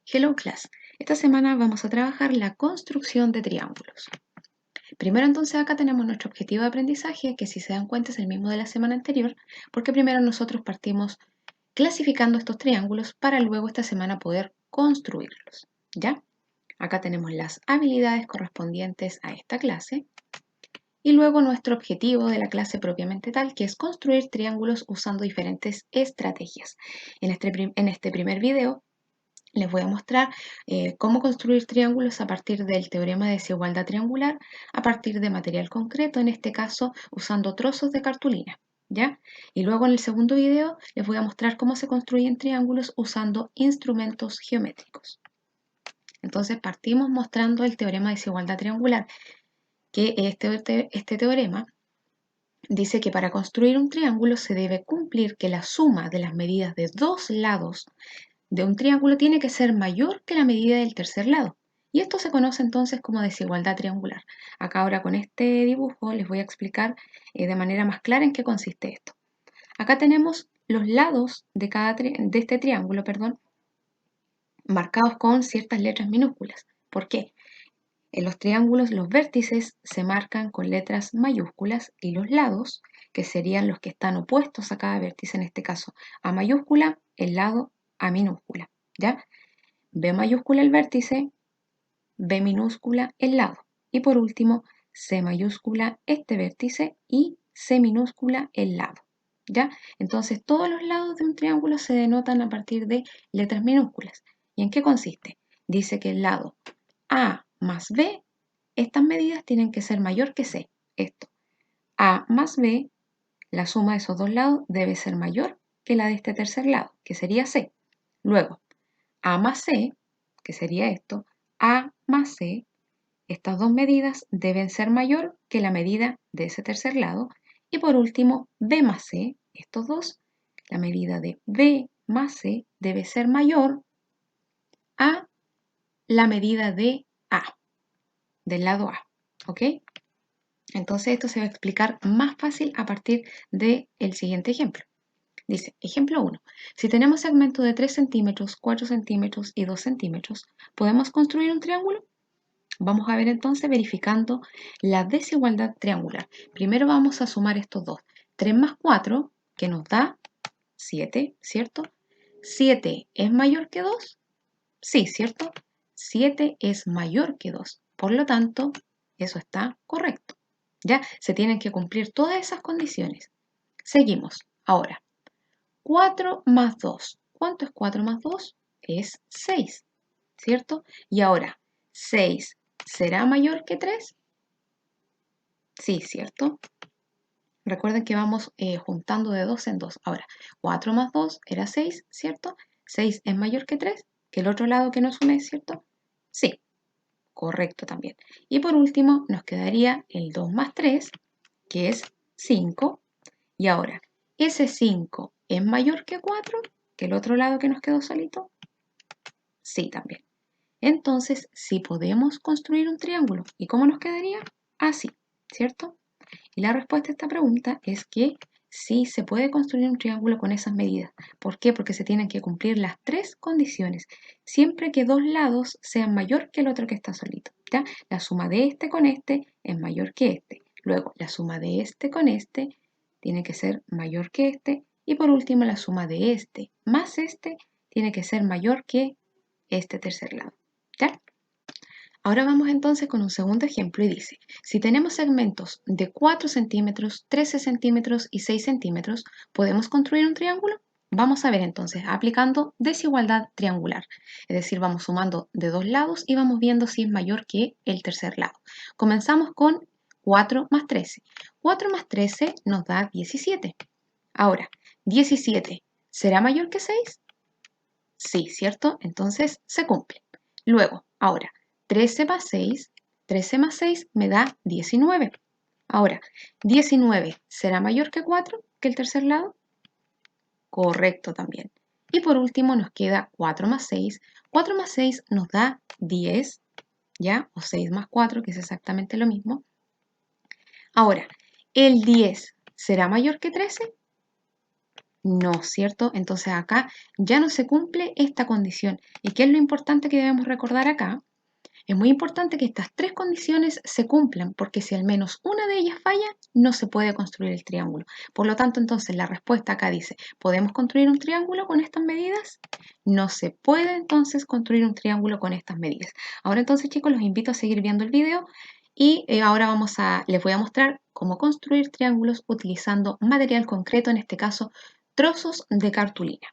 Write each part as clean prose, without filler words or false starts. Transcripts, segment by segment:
Hello class, esta semana vamos a trabajar la construcción de triángulos. Primero entonces acá tenemos nuestro objetivo de aprendizaje, que si se dan cuenta es el mismo de la semana anterior, porque primero nosotros partimos clasificando estos triángulos para luego esta semana poder construirlos. ¿Ya? Acá tenemos las habilidades correspondientes a esta clase y luego nuestro objetivo de la clase propiamente tal, que es construir triángulos usando diferentes estrategias. En este primer video les voy a mostrar cómo construir triángulos a partir del teorema de desigualdad triangular, a partir de material concreto, en este caso usando trozos de cartulina, ¿ya? Y luego en el segundo video les voy a mostrar cómo se construyen triángulos usando instrumentos geométricos. Entonces partimos mostrando el teorema de desigualdad triangular, que este teorema dice que para construir un triángulo se debe cumplir que la suma de las medidas de dos lados de un triángulo tiene que ser mayor que la medida del tercer lado. Y esto se conoce entonces como desigualdad triangular. Acá ahora con este dibujo les voy a explicar de manera más clara en qué consiste esto. Acá tenemos los lados de este triángulo, marcados con ciertas letras minúsculas. ¿Por qué? En los triángulos los vértices se marcan con letras mayúsculas y los lados, que serían los que están opuestos a cada vértice, en este caso A mayúscula, el lado A minúscula, ¿ya? B mayúscula el vértice, B minúscula el lado. Y por último, C mayúscula este vértice y C minúscula el lado, ¿ya? Entonces todos los lados de un triángulo se denotan a partir de letras minúsculas. ¿Y en qué consiste? Dice que el lado A más B, estas medidas tienen que ser mayor que C. Esto, A más B, la suma de esos dos lados debe ser mayor que la de este tercer lado, que sería C. Luego, A más C, que sería esto, A más C, estas dos medidas deben ser mayor que la medida de ese tercer lado. Y por último, B más C, estos dos, la medida de B más C debe ser mayor a la medida de A, del lado A, ¿ok? Entonces esto se va a explicar más fácil a partir del siguiente ejemplo. Dice, ejemplo 1. Si tenemos segmentos de 3 centímetros, 4 centímetros y 2 centímetros, ¿podemos construir un triángulo? Vamos a ver entonces verificando la desigualdad triangular. Primero vamos a sumar estos dos. 3 más 4, que nos da 7, ¿cierto? ¿7 es mayor que 2? Sí, ¿cierto? 7 es mayor que 2. Por lo tanto, eso está correcto. Ya se tienen que cumplir todas esas condiciones. Seguimos. Ahora, 4 más 2. ¿Cuánto es 4 más 2? Es 6, ¿cierto? Y ahora, 6 ¿será mayor que 3? Sí, ¿cierto? Recuerden que vamos juntando de 2 en 2. Ahora, 4 más 2 era 6, ¿cierto? 6 es mayor que 3, que el otro lado que nos une, ¿cierto? Sí, correcto también. Y por último, nos quedaría el 2 más 3, que es 5. Y ahora, ¿ese 5 es mayor que 4, que el otro lado que nos quedó solito? Sí, también. Entonces, sí podemos construir un triángulo. ¿Y cómo nos quedaría? Así, ¿cierto? Y la respuesta a esta pregunta es que sí se puede construir un triángulo con esas medidas. ¿Por qué? Porque se tienen que cumplir las tres condiciones, siempre que dos lados sean mayor que el otro que está solito, ¿ya? La suma de este con este es mayor que este. Luego, la suma de este con este tiene que ser mayor que este. Y por último, la suma de este más este tiene que ser mayor que este tercer lado, ¿ya? Ahora vamos entonces con un segundo ejemplo y dice, si tenemos segmentos de 4 centímetros, 13 centímetros y 6 centímetros, ¿podemos construir un triángulo? Vamos a ver entonces, aplicando desigualdad triangular, es decir, vamos sumando de dos lados y vamos viendo si es mayor que el tercer lado. Comenzamos con 4 más 13. 4 más 13 nos da 17. Ahora, 17, ¿será mayor que 6? Sí, ¿cierto? Entonces se cumple. Luego, ahora, 13 más 6 me da 19. Ahora, 19, ¿será mayor que 4, que el tercer lado? Correcto también. Y por último nos queda 4 más 6. 4 más 6 nos da 10, ¿ya? O 6 más 4, que es exactamente lo mismo. Ahora, ¿el 10 será mayor que 13? No, ¿cierto? Entonces acá ya no se cumple esta condición. ¿Y qué es lo importante que debemos recordar acá? Es muy importante que estas tres condiciones se cumplan, porque si al menos una de ellas falla, no se puede construir el triángulo. Por lo tanto, entonces la respuesta acá dice, ¿podemos construir un triángulo con estas medidas? No se puede entonces construir un triángulo con estas medidas. Ahora entonces, chicos, los invito a seguir viendo el video y ahora les voy a mostrar cómo construir triángulos utilizando material concreto, en este caso, trozos de cartulina.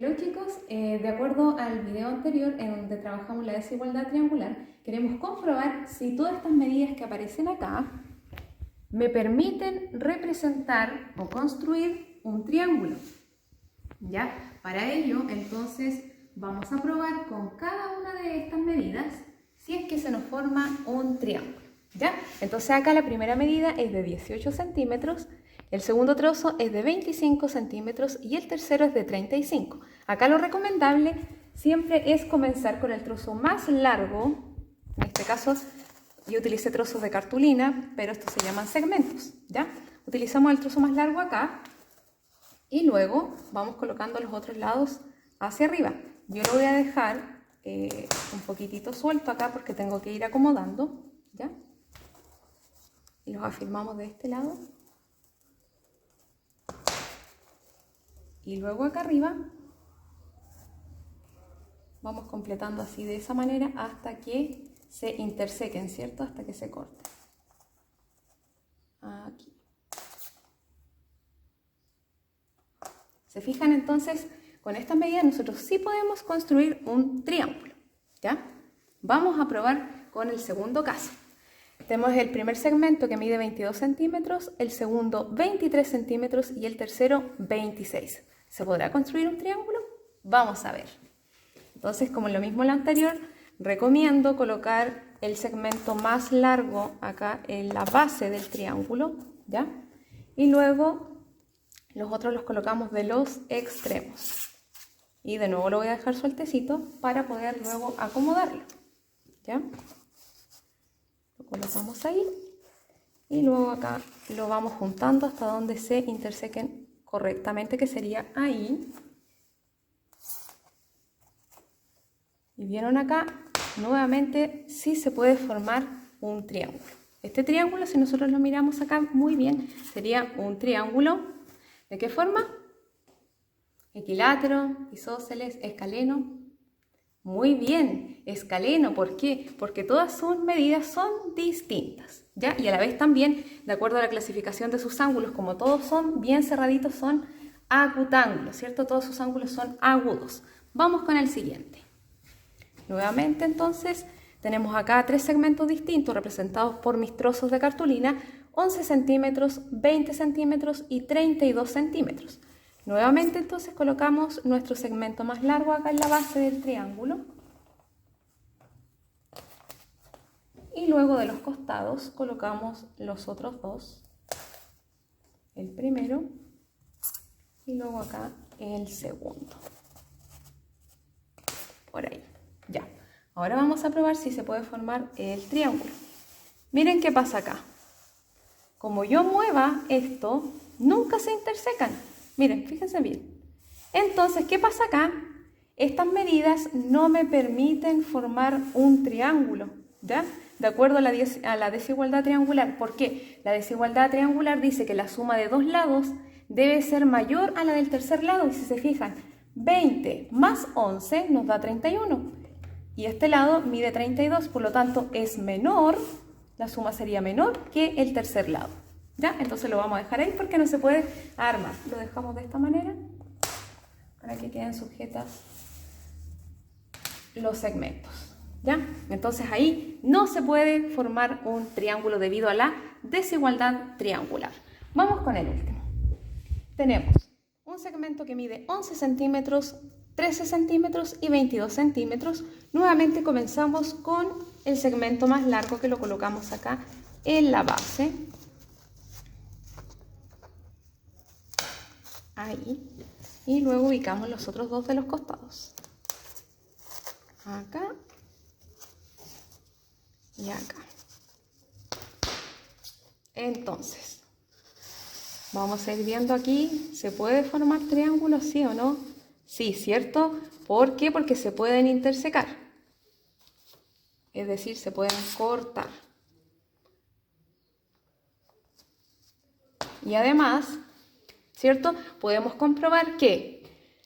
Hola chicos, de acuerdo al video anterior en donde trabajamos la desigualdad triangular, queremos comprobar si todas estas medidas que aparecen acá me permiten representar o construir un triángulo. ¿Ya? Para ello, entonces, vamos a probar con cada una de estas medidas si es que se nos forma un triángulo. ¿Ya? Entonces acá la primera medida es de 18 centímetros, el segundo trozo es de 25 centímetros y el tercero es de 35. Acá lo recomendable siempre es comenzar con el trozo más largo. En este caso yo utilicé trozos de cartulina, pero estos se llaman segmentos. ¿Ya? Utilizamos el trozo más largo acá y luego vamos colocando los otros lados hacia arriba. Yo lo voy a dejar un poquitito suelto acá porque tengo que ir acomodando. ¿Ya? Y los afirmamos de este lado. Y luego acá arriba vamos completando así de esa manera hasta que se intersequen, ¿cierto? Hasta que se corten. Aquí. ¿Se fijan entonces? Con esta medida nosotros sí podemos construir un triángulo. ¿Ya? Vamos a probar con el segundo caso. Tenemos el primer segmento que mide 22 centímetros, el segundo 23 centímetros y el tercero 26. ¿Se podrá construir un triángulo? Vamos a ver. Entonces, como lo mismo en lo anterior, recomiendo colocar el segmento más largo acá en la base del triángulo, ¿ya? Y luego los otros los colocamos de los extremos. Y de nuevo lo voy a dejar sueltecito para poder luego acomodarlo, ¿ya? Lo colocamos ahí y luego acá lo vamos juntando hasta donde se intersequen correctamente, que sería ahí. Y vieron acá, nuevamente sí se puede formar un triángulo. Este triángulo, si nosotros lo miramos acá muy bien, sería un triángulo. ¿De qué forma? Equilátero, isósceles, escaleno. Muy bien, escaleno, ¿por qué? Porque todas sus medidas son distintas, ¿ya? Y a la vez también, de acuerdo a la clasificación de sus ángulos, como todos son bien cerraditos, son acutángulos, ¿cierto? Todos sus ángulos son agudos. Vamos con el siguiente. Nuevamente, entonces, tenemos acá tres segmentos distintos representados por mis trozos de cartulina, 11 centímetros, 20 centímetros y 32 centímetros. Nuevamente, entonces, colocamos nuestro segmento más largo acá en la base del triángulo. Y luego de los costados colocamos los otros dos. El primero y luego acá el segundo. Por ahí. Ya. Ahora vamos a probar si se puede formar el triángulo. Miren qué pasa acá. Como yo mueva esto, nunca se intersecan. Miren, fíjense bien. Entonces, ¿qué pasa acá? Estas medidas no me permiten formar un triángulo, ¿ya? De acuerdo a la desigualdad triangular. ¿Por qué? La desigualdad triangular dice que la suma de dos lados debe ser mayor a la del tercer lado. Y si se fijan, 20 más 11 nos da 31. Y este lado mide 32, por lo tanto es menor, la suma sería menor que el tercer lado. ¿Ya? Entonces lo vamos a dejar ahí porque no se puede armar. Lo dejamos de esta manera para que queden sujetas los segmentos. ¿Ya? Entonces ahí no se puede formar un triángulo debido a la desigualdad triangular. Vamos con el último. Tenemos un segmento que mide 11 centímetros, 13 centímetros y 22 centímetros. Nuevamente comenzamos con el segmento más largo que lo colocamos acá en la base. Ahí. Y luego ubicamos los otros dos de los costados. Acá y acá. Entonces, Vamos a ir viendo aquí, ¿se puede formar triángulos, sí o no? Sí, ¿cierto? ¿Por qué? Porque se pueden intersecar. Es decir, se pueden cortar. Y además, ¿cierto? Podemos comprobar que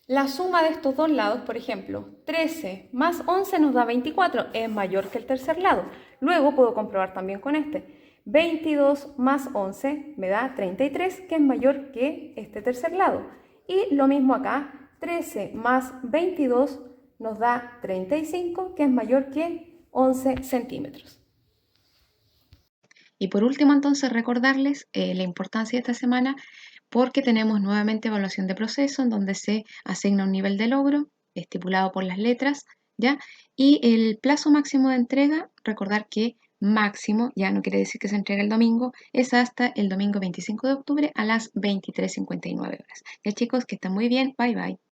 la suma de estos dos lados, por ejemplo, 13 más 11 nos da 24, es mayor que el tercer lado. Luego puedo comprobar también con este. 22 más 11 me da 33, que es mayor que este tercer lado. Y lo mismo acá, 13 más 22 nos da 35, que es mayor que 11 centímetros. Y por último, entonces, recordarles la importancia de esta semana porque tenemos nuevamente evaluación de proceso en donde se asigna un nivel de logro estipulado por las letras, ¿ya? Y el plazo máximo de entrega, recordar que máximo, ya no quiere decir que se entregue el domingo, es hasta el domingo 25 de octubre a las 23:59 horas. Ya chicos, que estén muy bien, bye bye.